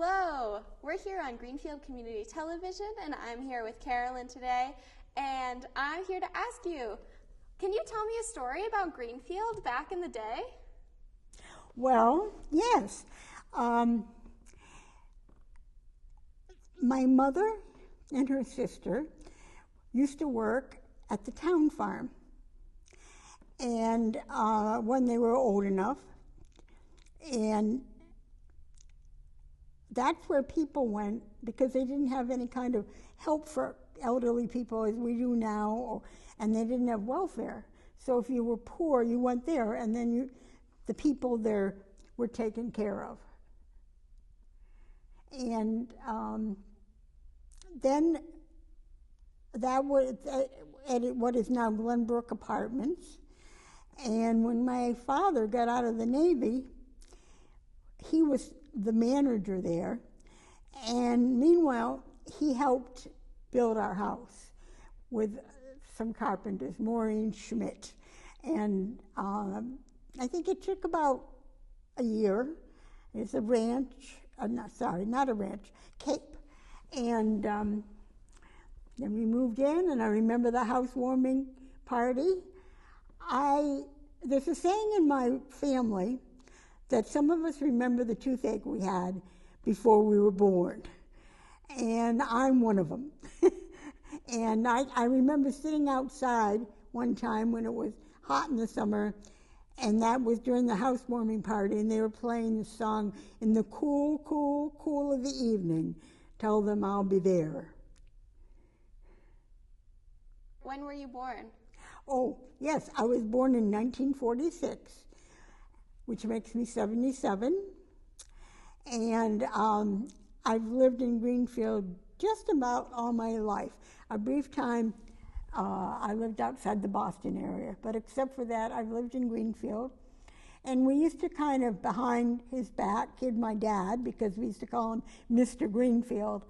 Hello, we're here on Greenfield Community Television, and I'm here with Carolyn today, and I'm here to ask you, can you tell me a story about Greenfield back in the day? Well, yes. My mother and her sister used to work at the town farm, and when they were old enough, and that's where people went because they didn't have any kind of help for elderly people as we do now, and they didn't have welfare. So if you were poor, you went there, and then the people there were taken care of. And then that was at what is now Glenbrook Apartments. And when my father got out of the Navy, he was the manager there. And meanwhile, he helped build our house with some carpenters, Maureen Schmidt. And I think it took about a year. It's a ranch, not a ranch, Cape. And then we moved in, and I remember the housewarming party. There's a saying in my family that some of us remember the toothache we had before we were born. And I'm one of them. And I remember sitting outside one time when it was hot in the summer, and that was during the housewarming party, and they were playing the song, "In the cool, cool, cool of the evening, tell them I'll be there." When were you born? Oh, yes, I was born in 1946, which makes me 77. And I've lived in Greenfield just about all my life. A brief time, I lived outside the Boston area, but except for that, I've lived in Greenfield. And we used to kind of, behind his back, kid my dad, because we used to call him Mr. Greenfield.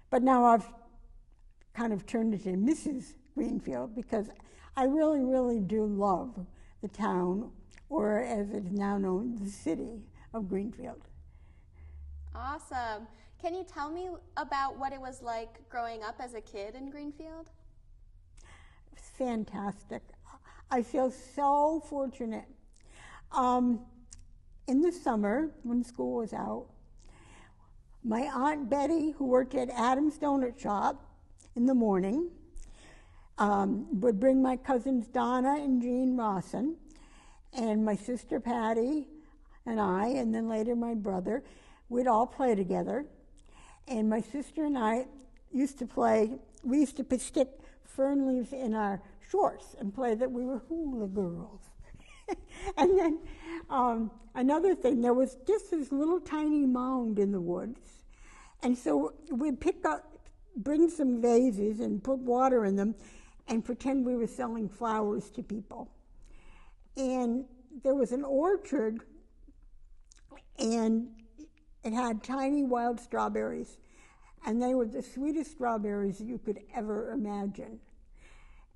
But now I've kind of turned it to Mrs. Greenfield, because I really, really do love the town, or as it is now known, the city of Greenfield. Awesome. Can you tell me about what it was like growing up as a kid in Greenfield? Fantastic. I feel so fortunate. In the summer, when school was out, my Aunt Betty, who worked at Adam's Donut Shop in the morning, would bring my cousins Donna and Jean Rawson, and my sister Patty and I, and then later my brother. We'd all play together. And my sister and I used to play, we used to stick fern leaves in our shorts and play that we were hula girls. And then another thing, there was just this little tiny mound in the woods. And so we'd bring some vases and put water in them and pretend we were selling flowers to people. And there was an orchard, and it had tiny wild strawberries, and they were the sweetest strawberries you could ever imagine.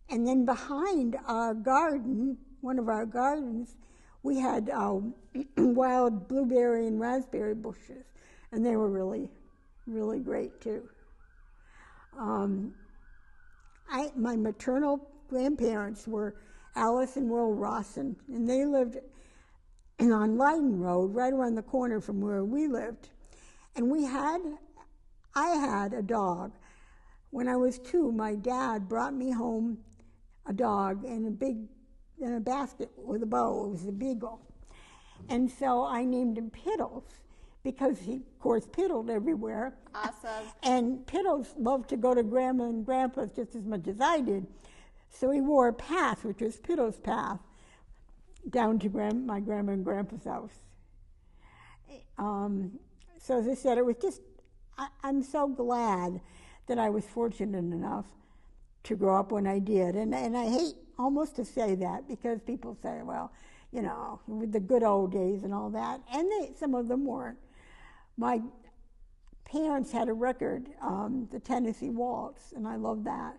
And then behind our garden, one of our gardens, we had wild blueberry and raspberry bushes, and they were really, really great too. My maternal grandparents were Alice and Will Rawson, and they lived on Leiden Road, right around the corner from where we lived. And I had a dog. When I was 2, my dad brought me home a dog in a basket with a bow. It was a beagle. And so I named him Piddles, because he, of course, piddled everywhere. Awesome. And Piddles loved to go to Grandma and Grandpa's just as much as I did. So he wore a path, which was Piddles' path, down to my Grandma and Grandpa's house. So as I said, it was just, I'm so glad that I was fortunate enough to grow up when I did. And I hate almost to say that, because people say, well, you know, with the good old days and all that. And some of them weren't. My parents had a record, the Tennessee Waltz, and I loved that.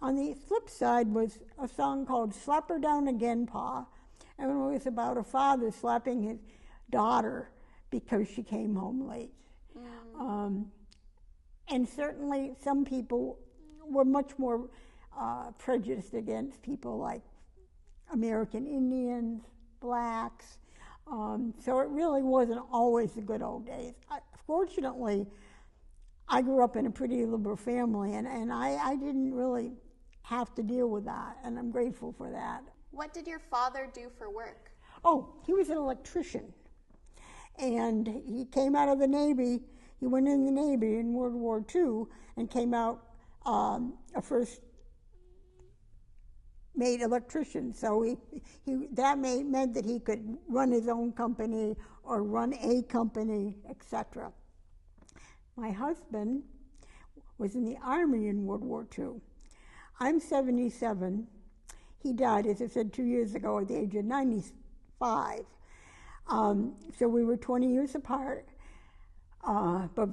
On the flip side was a song called "Slap Her Down Again, Pa," and it was about a father slapping his daughter because she came home late. And certainly some people were much more prejudiced against people like American Indians, blacks. So it really wasn't always the good old days. Fortunately, I grew up in a pretty liberal family, and I didn't really have to deal with that, and I'm grateful for that. What did your father do for work? Oh, he was an electrician, and he came out of the Navy. He went in the Navy in World War II and came out a first mate electrician. So that meant that he could run his own company or run a company, etc. My husband was in the Army in World War II. I'm 77. He died, as I said, 2 years ago at the age of 95. So we were 20 years apart, but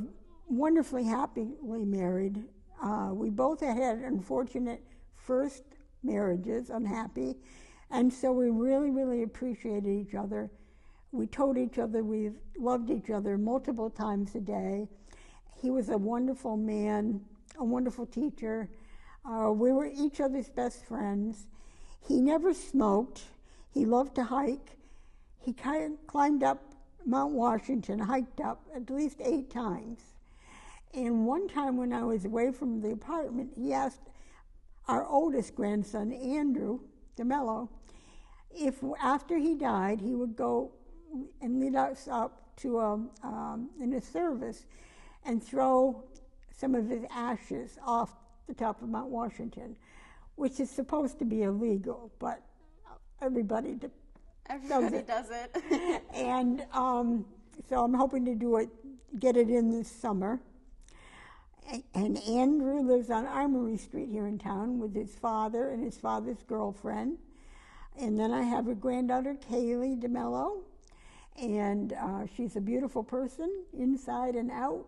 wonderfully happily married. We both had unfortunate first marriages, unhappy, and so we really, really appreciated each other. We told each other we loved each other multiple times a day. He was a wonderful man, a wonderful teacher. We were each other's best friends. He never smoked. He loved to hike. He climbed up Mount Washington, hiked up at least 8 times. And one time when I was away from the apartment, he asked our oldest grandson, Andrew DeMello, if after he died, he would go and lead us up to in a service and throw some of his ashes off the top of Mount Washington, which is supposed to be illegal, but everybody does it. And so I'm hoping to get it in this summer. And Andrew lives on Armory Street here in town with his father and his father's girlfriend. And then I have a granddaughter, Kaylee DeMello, and she's a beautiful person inside and out.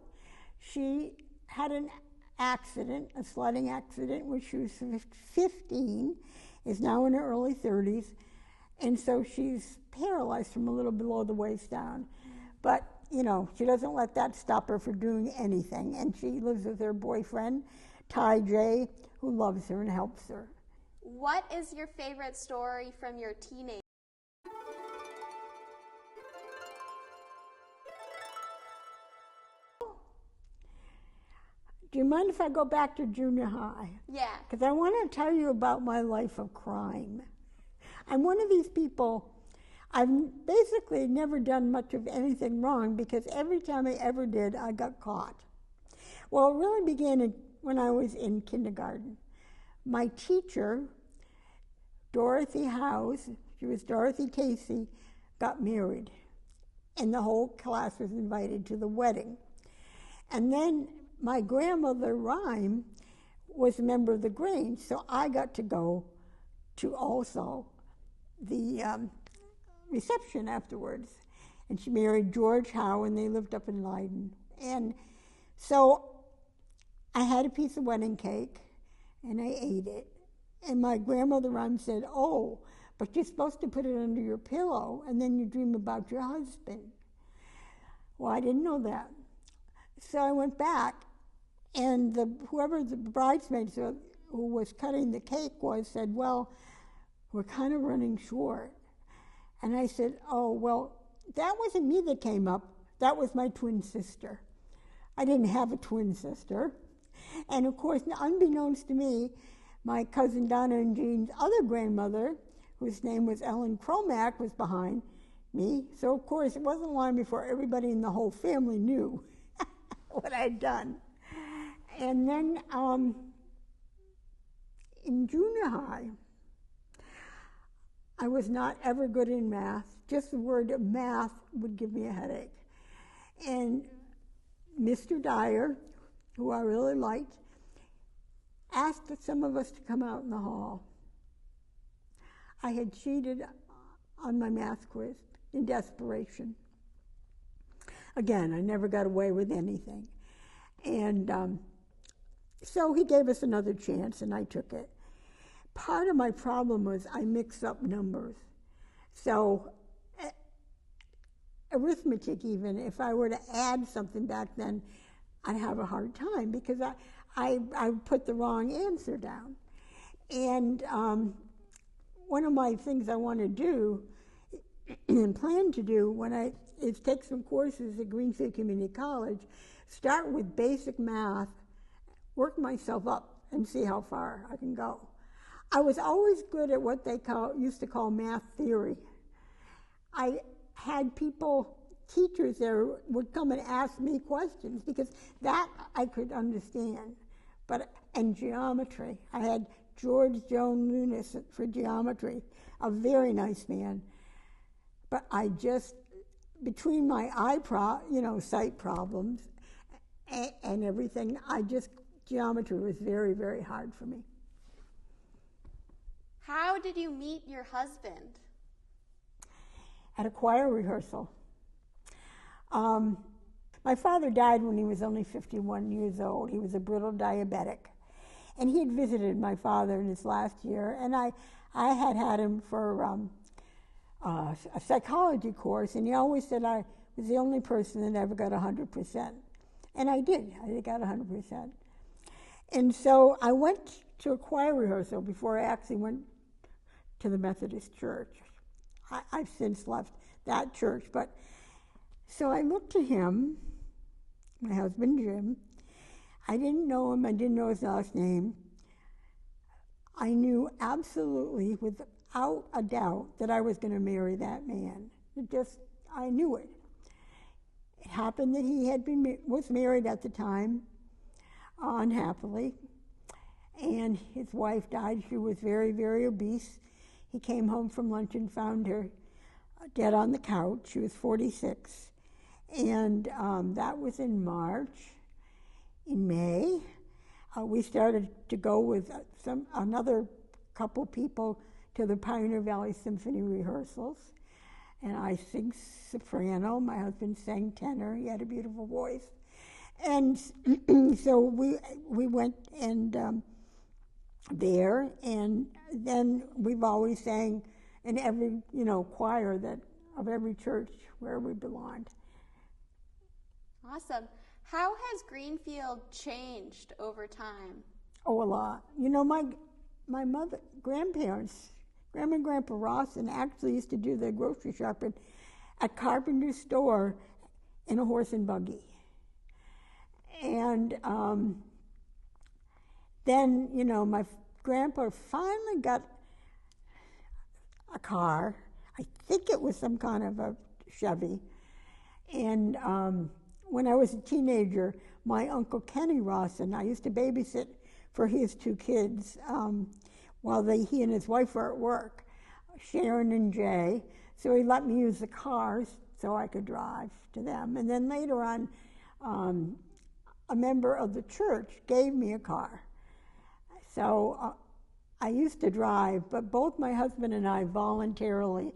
She had an accident, a sledding accident, when she was 15, is now in her early 30s, and so she's paralyzed from a little below the waist down. But, you know, she doesn't let that stop her from doing anything, and she lives with her boyfriend, Ty J, who loves her and helps her. What is your favorite story from your teenage? Do you mind if I go back to junior high? Yeah. Because I want to tell you about my life of crime. I'm one of these people, I've basically never done much of anything wrong because every time I ever did, I got caught. Well, it really began when I was in kindergarten. My teacher, Dorothy House, she was Dorothy Casey, got married, and the whole class was invited to the wedding. And then my grandmother, Rhyme, was a member of the Grange, so I got to go to also the reception afterwards. And she married George Howe, and they lived up in Leiden. And so I had a piece of wedding cake, and I ate it. And my grandmother, Rhyme, said, "Oh, but you're supposed to put it under your pillow, and then you dream about your husband." Well, I didn't know that. So I went back, and whoever the bridesmaids who was cutting the cake said, "Well, we're kind of running short." And I said, "Oh, well, that wasn't me that came up. That was my twin sister." I didn't have a twin sister. And of course, unbeknownst to me, my cousin Donna and Jean's other grandmother, whose name was Ellen Cromack, was behind me. So of course, it wasn't long before everybody in the whole family knew what I'd done. And then in junior high, I was not ever good in math. Just the word math would give me a headache. And Mr. Dyer, who I really liked, asked some of us to come out in the hall. I had cheated on my math quiz in desperation. Again, I never got away with anything. And so he gave us another chance, and I took it. Part of my problem was I mixed up numbers. So arithmetic, even, if I were to add something back then, I'd have a hard time because I put the wrong answer down. And one of my things I want to do and plan to do is take some courses at Greenfield Community College, start with basic math, work myself up, and see how far I can go. I was always good at what they used to call math theory. I had teachers there would come and ask me questions because that I could understand. And geometry, I had George Joan Lunis for geometry, a very nice man. But I just, between my sight problems and everything, geometry was very, very hard for me. How did you meet your husband? At a choir rehearsal. My father died when he was only 51 years old. He was a brittle diabetic. And he had visited my father in his last year, and I had him for a psychology course, and he always said I was the only person that ever got 100%. And I did. I got 100%. And so I went to a choir rehearsal before I actually went to the Methodist church. I've since left that church, but so I looked to him, my husband Jim. I didn't know him. I didn't know his last name. I knew absolutely, without a doubt, that I was going to marry that man. I knew it. It happened that he was married at the time, unhappily, and his wife died. She was very, very obese. He came home from lunch and found her dead on the couch. She was 46, and that was in March. In May, we started to go with another couple people to the Pioneer Valley Symphony rehearsals, and I sing soprano. My husband sang tenor. He had a beautiful voice, and so we went and there, and then we've always sang in every choir of every church where we belonged. Awesome. How has Greenfield changed over time? Oh, a lot. My grandparents, Grandma and Grandpa Rawson, actually used to do their grocery shopping at Carpenter's store in a horse and buggy. And then, my grandpa finally got a car. I think it was some kind of a Chevy. And when I was a teenager, my Uncle Kenny Rawson, I used to babysit for his two kids while he and his wife were at work, Sharon and Jay. So he let me use the cars so I could drive to them. And then later on, a member of the church gave me a car. So I used to drive, but both my husband and I voluntarily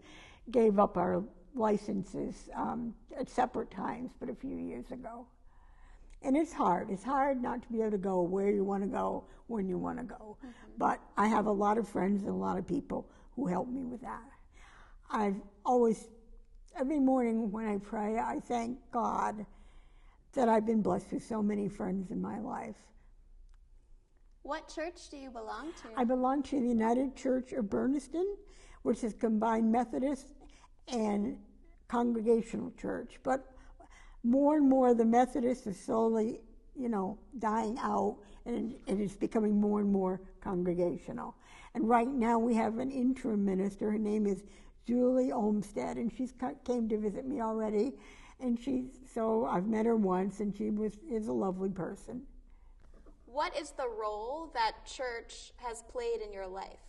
gave up our licenses at separate times, but a few years ago. And it's hard. It's hard not to be able to go where you want to go, when you want to go. Mm-hmm. But I have a lot of friends and a lot of people who help me with that. Every morning when I pray, I thank God that I've been blessed with so many friends in my life. What church do you belong to? I belong to the United Church of Berniston, which is combined Methodist and Congregational church. But more and more the Methodists are slowly, dying out, and it is becoming more and more congregational. And right now we have an interim minister. Her name is Julie Olmstead, and she's came to visit me already. And so I've met her once, and she is a lovely person. What is the role that church has played in your life?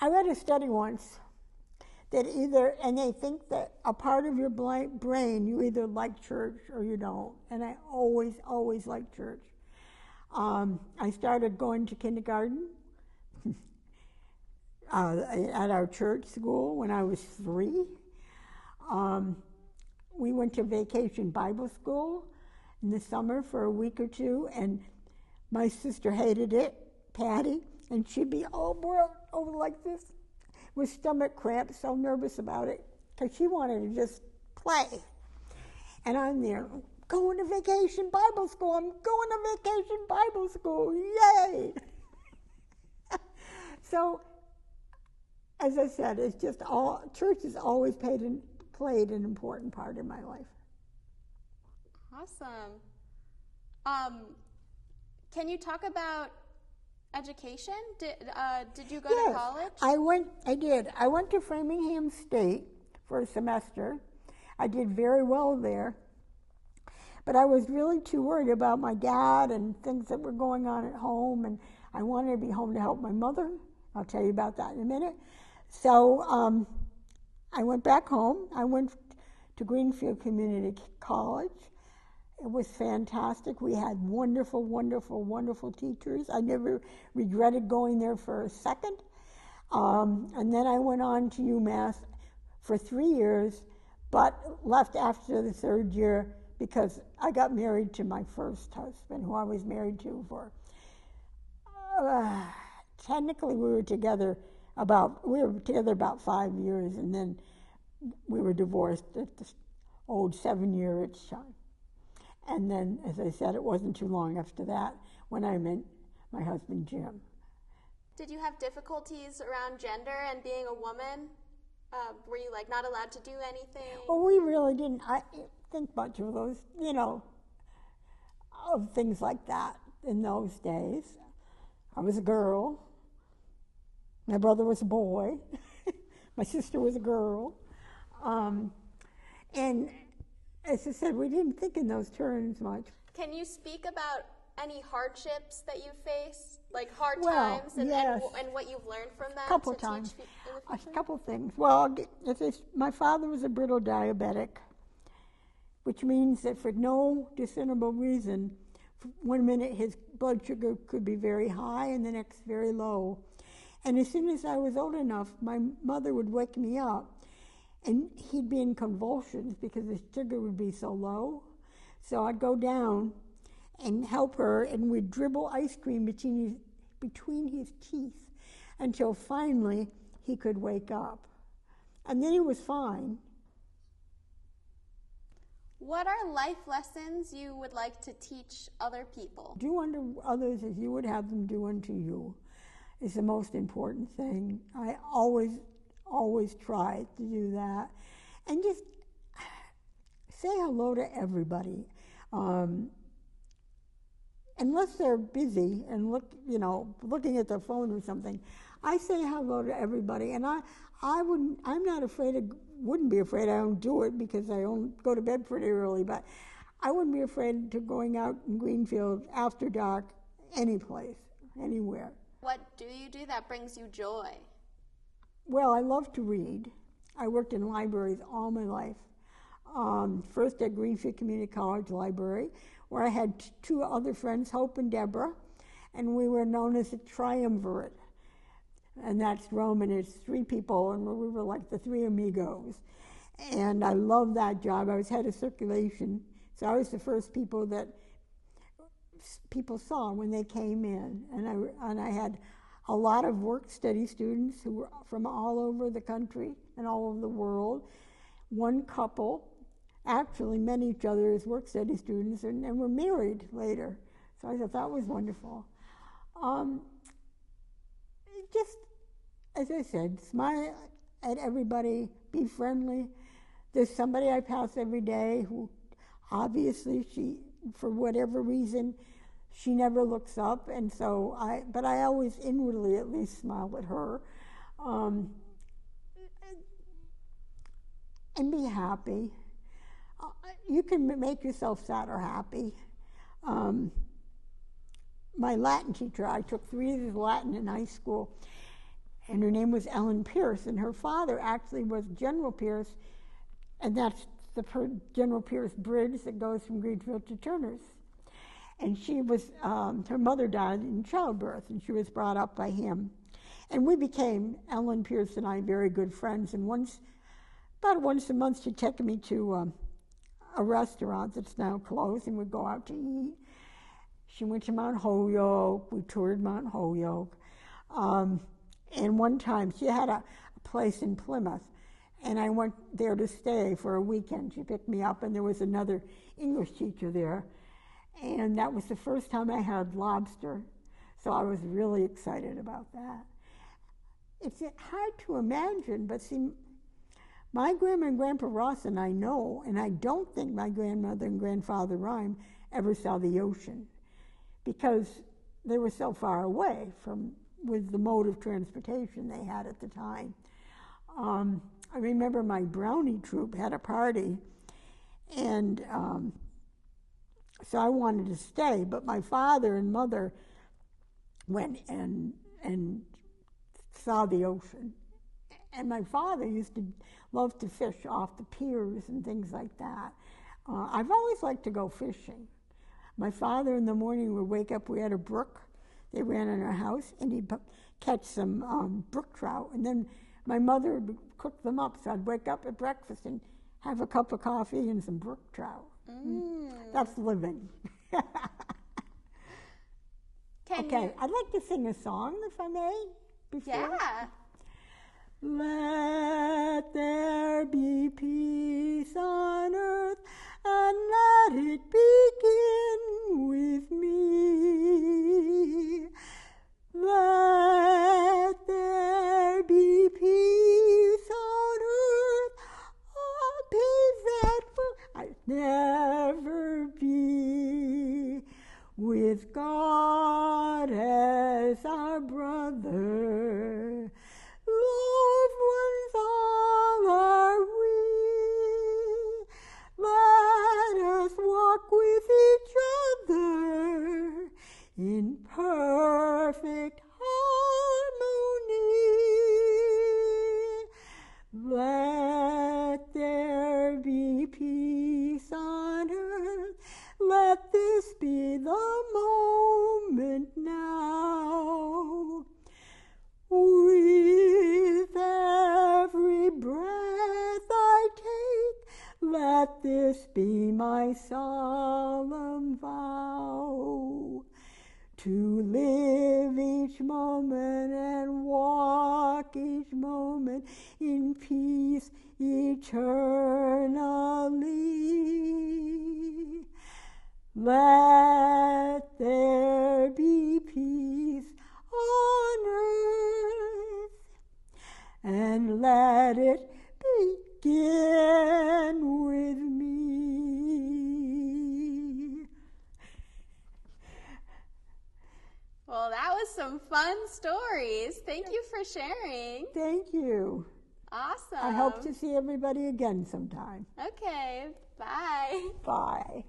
I read a study once that they think that a part of your brain, you either like church or you don't. And I always, always liked church. I started going to kindergarten at our church school when I was 3. We went to vacation Bible school in the summer for a week or two, and my sister hated it, Patty, and she'd be over like this with stomach cramps, so nervous about it, because she wanted to just play. And I'm there, going to vacation Bible school. I'm going to vacation Bible school. Yay! So, as I said, it's just church has always played an important part in my life. Awesome. Can you talk about education? Did you go to college? I did. I went to Framingham State for a semester. I did very well there. But I was really too worried about my dad and things that were going on at home, and I wanted to be home to help my mother. I'll tell you about that in a minute. So I went back home. I went to Greenfield Community College. It was fantastic. We had wonderful, wonderful, wonderful teachers. I never regretted going there for a second. And then I went on to UMass for 3 years, but left after the third year because I got married to my first husband, who I was married to for, technically we were together about 5 years, and then we were divorced at the old 7-year time. And then, as I said, it wasn't too long after that when I met my husband, Jim. Did you have difficulties around gender and being a woman? Were you not allowed to do anything? Well, we really didn't think much of those, of things like that in those days. I was a girl. My brother was a boy. My sister was a girl. And as I said, we didn't think in those terms much. Can you speak about any hardships that you faced, like hard times, and what you've learned from them? A couple times. A couple things. Well, my father was a brittle diabetic, which means that for no discernible reason, 1 minute his blood sugar could be very high and the next very low. And as soon as I was old enough, my mother would wake me up, and he'd be in convulsions because his sugar would be so low. So I'd go down and help her, and we'd dribble ice cream between his teeth until finally he could wake up. And then he was fine. What are life lessons you would like to teach other people? Do unto others as you would have them do unto you is the most important thing. I always try to do that. And just say hello to everybody. Unless they're busy and looking at their phone or something, I say hello to everybody. And wouldn't be afraid. I don't do it because I don't go to bed pretty early, but I wouldn't be afraid to going out in Greenfield after dark, any place, anywhere. What do you do that brings you joy? Well, I love to read. I worked in libraries all my life. First at Greenfield Community College Library, where I had two other friends, Hope and Deborah, and we were known as a triumvirate. And that's Roman, it's 3 people, and we were like the 3 amigos. And I loved that job. I was head of circulation, so I was the first people that people saw when they came in. And I had a lot of work-study students who were from all over the country and all over the world. One couple actually met each other as work-study students and were married later. So I thought that was wonderful. Just, as I said, smile at everybody, be friendly. There's somebody I pass every day who obviously for whatever reason, she never looks up, and so but I always inwardly at least smile at her. And be happy. You can make yourself sad or happy. My Latin teacher, I took 3 years of Latin in high school, and her name was Ellen Pierce, and her father actually was General Pierce, and that's the General Pierce Bridge that goes from Greenfield to Turner's. And she was, her mother died in childbirth, and she was brought up by him. And we became, Ellen Pierce and I, very good friends, and about once a month she'd take me to a restaurant that's now closed, and we'd go out to eat. She went to Mount Holyoke. We toured Mount Holyoke. And one time she had a place in Plymouth, and I went there to stay for a weekend. She picked me up, and there was another English teacher there, and that was the first time I had lobster, so I was really excited about that. It's hard to imagine, but see, my grandma and Grandpa Ross and I know, and I don't think my grandmother and grandfather Rhyme ever saw the ocean, because they were so far away with the mode of transportation they had at the time. I remember my brownie troop had a party, and so I wanted to stay, but my father and mother went and saw the ocean. And my father used to love to fish off the piers and things like that. I've always liked to go fishing. My father in the morning would wake up, we had a brook, they ran in our house, and he'd catch some brook trout, and then my mother would cook them up, so I'd wake up at breakfast and have a cup of coffee and some brook trout. That's living. Okay, I'd like to sing a song, if I may, before. Yeah. Let there be peace on earth, and let it begin with me. Let there be peace on earth, a peace that will never be, with God as our brother. Loved ones all are we. Let us walk with each other in perfect harmony. Let there be peace on earth. Let this be the moment now. With every breath I take, let this be my solemn vow, to live each moment and walk each moment in peace eternally. Let there be peace on earth, and let it begin with me. Well, that was some fun stories. Thank you for sharing. Thank you. Awesome. I hope to see everybody again sometime. Okay, bye. Bye.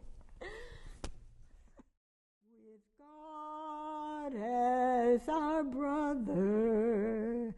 With God as our brother,